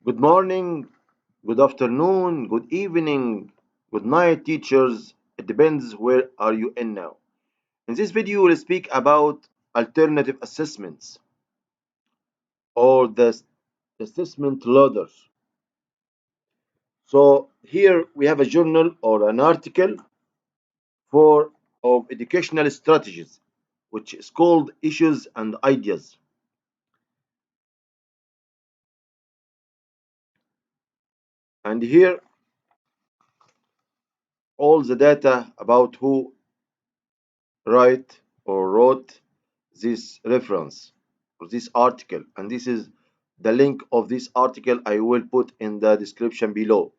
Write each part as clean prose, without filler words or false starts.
Good morning, good afternoon, good evening, good night, teachers. It depends where are you in now. In this video, we'll speak about alternative assessments or the assessment ladder. So here we have a journal or an article for of educational strategies, which is called Issues and Ideas. And here all the data about who wrote this reference or this article, and this is the link of this article I will put in the description below.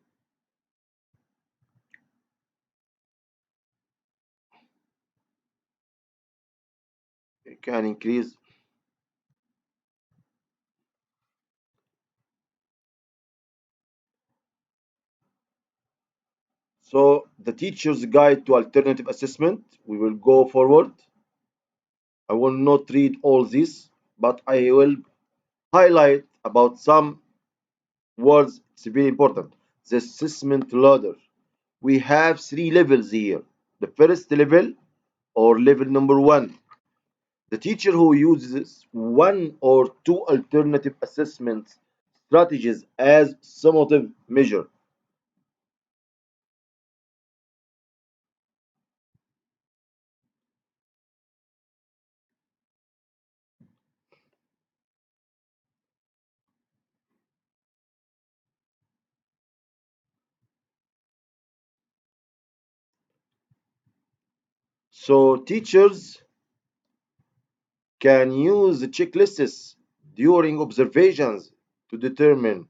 You can increase. So the teacher's guide to alternative assessment, we will go forward. I will not read all this, but I will highlight about some words. It's very important. The assessment ladder. We have three levels here. The first level or level number one. The teacher who uses one or two alternative assessment strategies as summative measure. So teachers can use checklists during observations to determine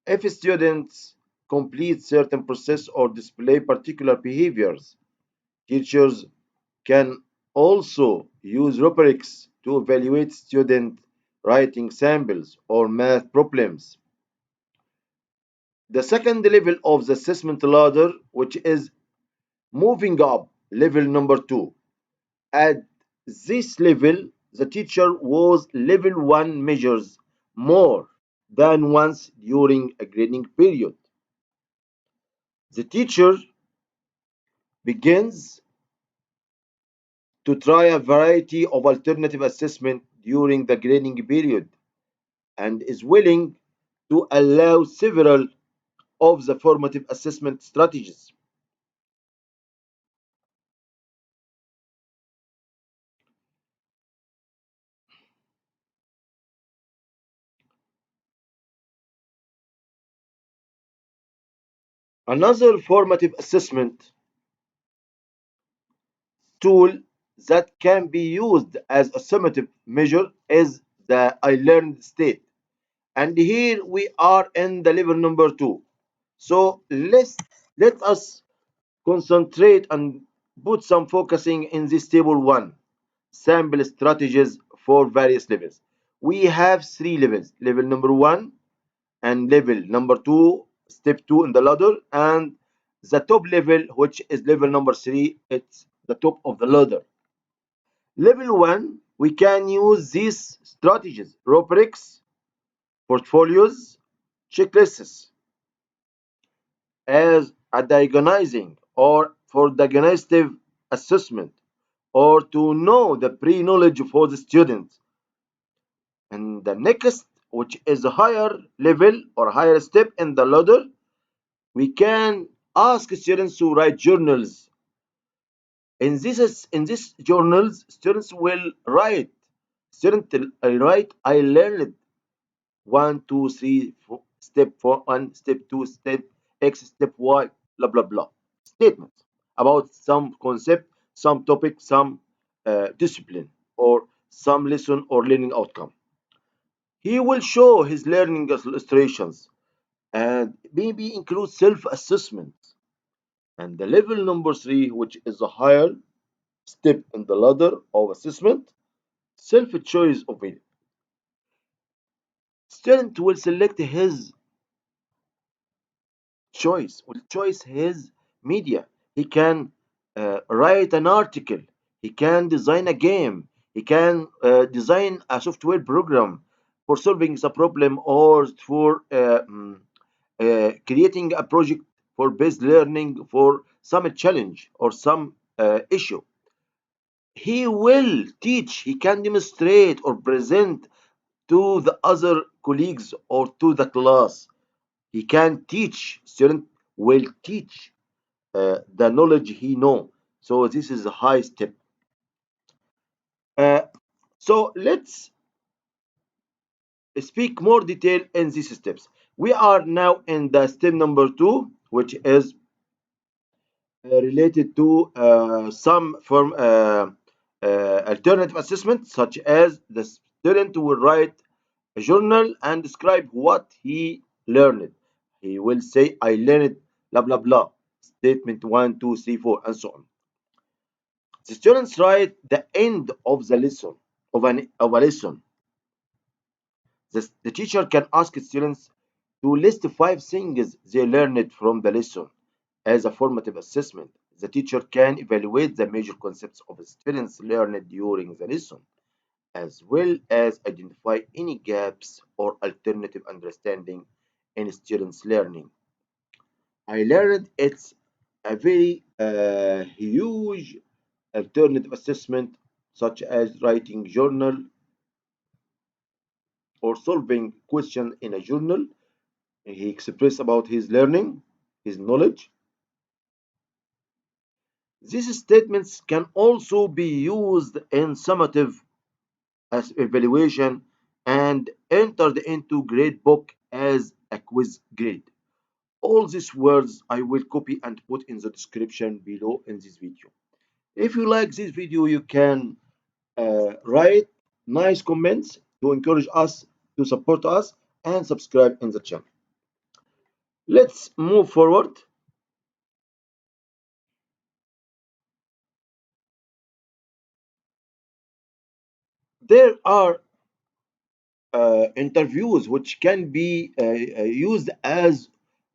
if students complete certain process or display particular behaviors. Teachers can also use rubrics to evaluate student writing samples or math problems. The second level of the assessment ladder, which is moving up, level number two. At this level, the teacher was level one measures more than once during a grading period. The teacher begins to try a variety of alternative assessment during the grading period and is willing to allow several of the formative assessment strategies. Another formative assessment tool that can be used as a summative measure is the I learned state. And here we are in the level number two. So let us concentrate and put some focusing in this table one. Sample strategies for various levels. We have three levels. Level number one and level number two, step two in the ladder, and the top level, which is level number three, it's the top of the ladder. Level one, we can use these strategies, rubrics, portfolios, checklists as a diagnosing or for diagnostic assessment or to know the pre-knowledge for the student. And the next, which is a higher level or higher step in the ladder, we can ask students to write journals. In this journals, students will write. Students will write. I learned one, two, three, four, step four, one, step two, step X, step Y, blah blah blah. Statements about some concept, some topic, some discipline, or some lesson or learning outcome. He will show his learning illustrations and maybe include self-assessment. And the level number three, which is a higher step in the ladder of assessment, self-choice of it. Student will select his will choose his media. He can write an article. He can design a game. He can design a software program for solving the problem or for creating a project for based learning for some challenge or some issue. He will teach, he can demonstrate or present to the other colleagues or to the class. He can teach, student will teach the knowledge he know. So this is a high step. Uh, so let's speak more detail in these steps. We are now in the step number two, which is related to some form alternative assessment, such as the student will write a journal and describe what he learned. He will say, I learned blah blah blah. Statement one, two, three, four, and so on. The students write the end of the lesson of a lesson. The teacher can ask students to list five things they learned from the lesson as a formative assessment. The teacher can evaluate the major concepts of the students learned during the lesson, as well as identify any gaps or alternative understanding in students' learning. I learned it's a very huge alternative assessment, such as writing journal or solving question in a journal. He expressed about his learning, his knowledge. These statements can also be used in summative as evaluation and entered into grade book as a quiz grade. All these words I will copy and put in the description below in this video. If you like this video, you can write nice comments to encourage us to support us and subscribe in the channel. Let's move forward. There are interviews which can be used as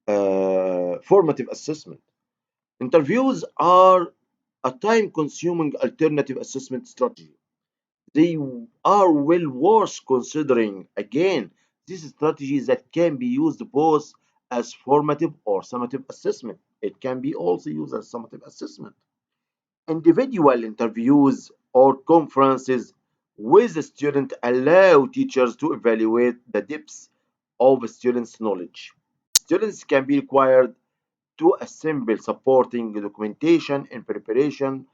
formative assessment. Interviews are a time consuming alternative assessment strategy. They are well worth considering. Again, these strategies that can be used both as formative or summative assessment. It can be also used as summative assessment. Individual interviews or conferences with the student allow teachers to evaluate the depth of students' knowledge. Students can be required to assemble supporting documentation in preparation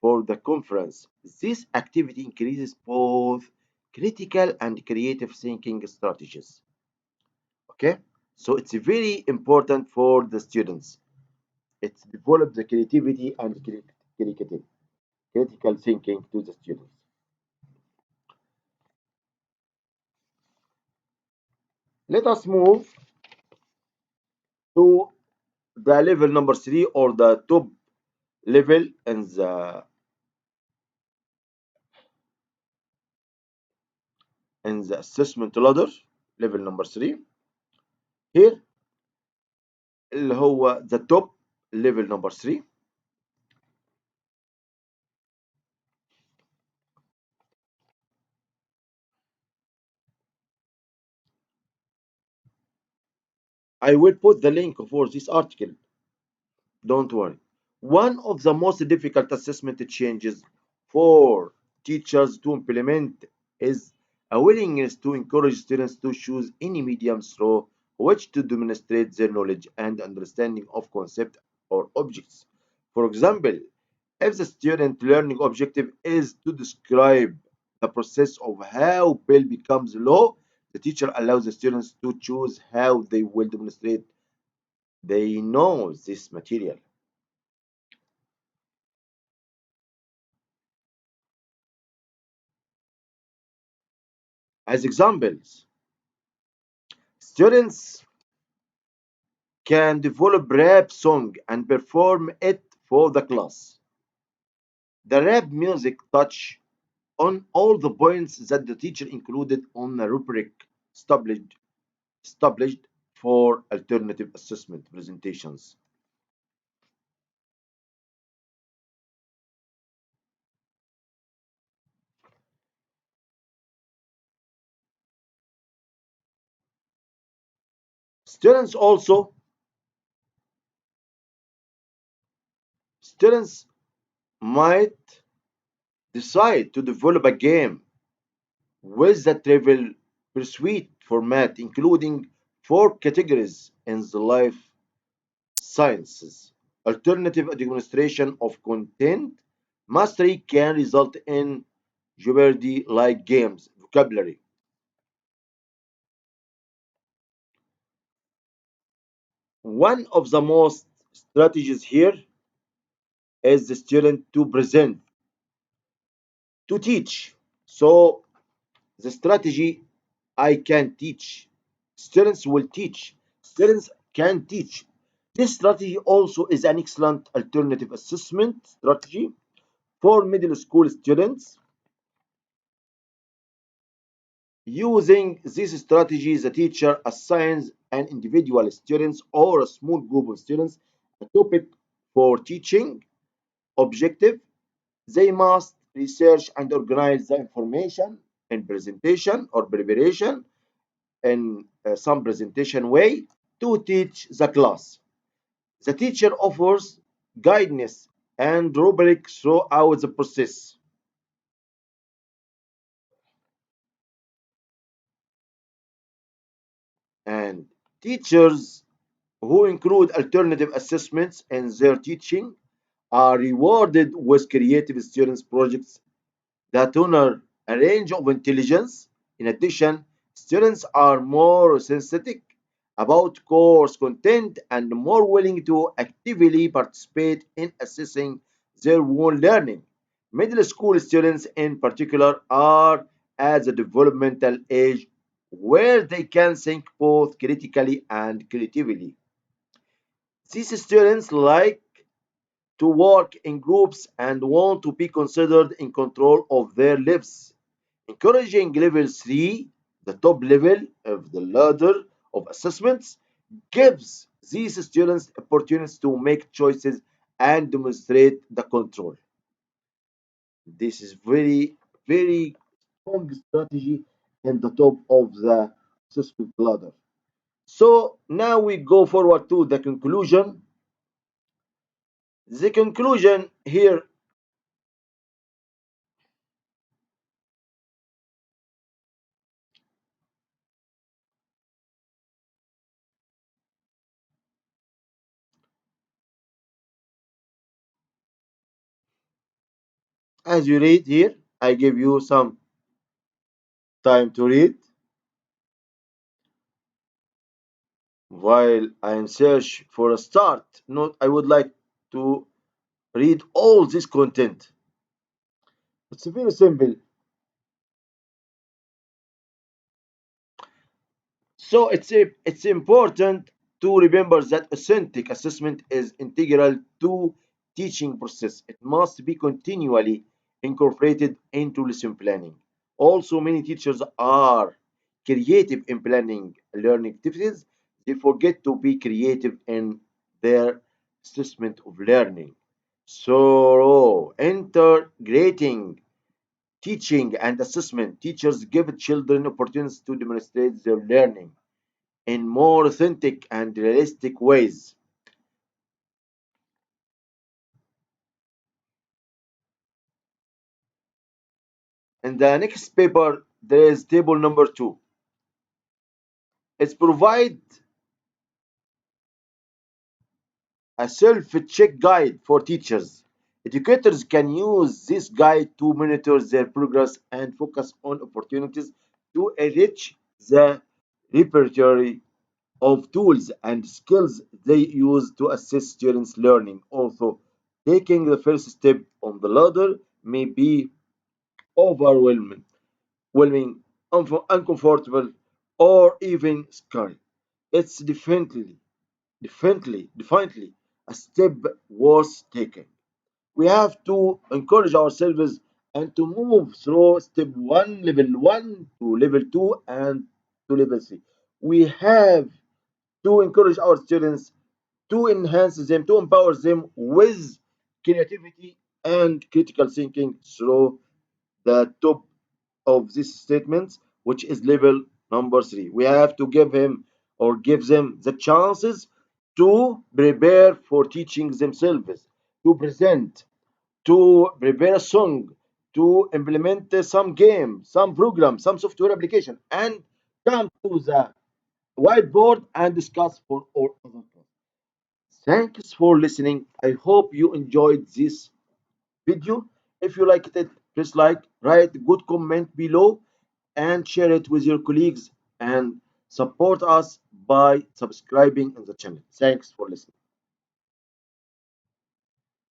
for the conference. This activity increases both critical and creative thinking strategies. Okay, so it's very important for the students. It develops the creativity and critical thinking to the students. Let us move to the level number three or the top level in the assessment ladder. level number 3 here اللي هو the top level number 3. I will put the link for this article. Don't worry. One of the most difficult assessment changes for teachers to implement is a willingness to encourage students to choose any medium through which to demonstrate their knowledge and understanding of concepts or objects. For example, if the student learning objective is to describe the process of how bill becomes law, the teacher allows the students to choose how they will demonstrate they know this material. As examples, students can develop rap song and perform it for the class. The rap music touch on all the points that the teacher included on a rubric established for alternative assessment presentations. Students also students might decide to develop a game with the travel pursuit format, including four categories in the life sciences. Alternative administration of content mastery can result in Jeopardy like games, vocabulary. One of the most strategies here is the student to present, to teach. So the strategy I can teach. Students will teach. Students can teach. This strategy also is an excellent alternative assessment strategy for middle school students. Using this strategy, the teacher assigns an individual students or a small group of students a topic for teaching objective. They must research and organize the information in presentation or preparation in some presentation way to teach the class. The teacher offers guidance and rubric throughout the process. And teachers who include alternative assessments in their teaching are rewarded with creative students projects that honor a range of intelligence. In addition, students are more sensitive about course content and more willing to actively participate in assessing their own learning. Middle school students, in particular, are at the developmental age where they can think both critically and creatively. These students like to work in groups and want to be considered in control of their lives. Encouraging level 3, the top level of the ladder of assessments, gives these students opportunities to make choices and demonstrate the control. This is very, very strong strategy in the top of the assessment ladder. So now we go forward to the conclusion. The conclusion here, as you read here, I give you some time to read while I am search for a start. Note I would like to read all this content. It's very simple. So it's important to remember that authentic assessment is integral to teaching process. It must be continually incorporated into lesson planning. Also, many teachers are creative in planning learning activities. They forget to be creative in their assessment of learning. So, integrating teaching and assessment, teachers give children opportunities to demonstrate their learning in more authentic and realistic ways. In the next paper, there is table number 2. It provides a self-check guide for teachers. Educators can use this guide to monitor their progress and focus on opportunities to enrich the repertoire of tools and skills they use to assess students' learning. Also, taking the first step on the ladder may be overwhelming, uncomfortable, or even scary. It's definitely a step worth taking. We have to encourage ourselves and to move through step 1, level 1 to level 2 and to level 3. We have to encourage our students, to enhance them, to empower them with creativity and critical thinking through the top of this statement, which is level number 3. We have to give him or give them the chances to prepare for teaching themselves, to present, to prepare a song, to implement some game, some program, some software application, and come to the whiteboard and discuss for all other tasks. Thanks for listening. I hope you enjoyed this video. If you liked it, please like, write a good comment below, and share it with your colleagues, and support us by subscribing in the channel. Thanks for listening.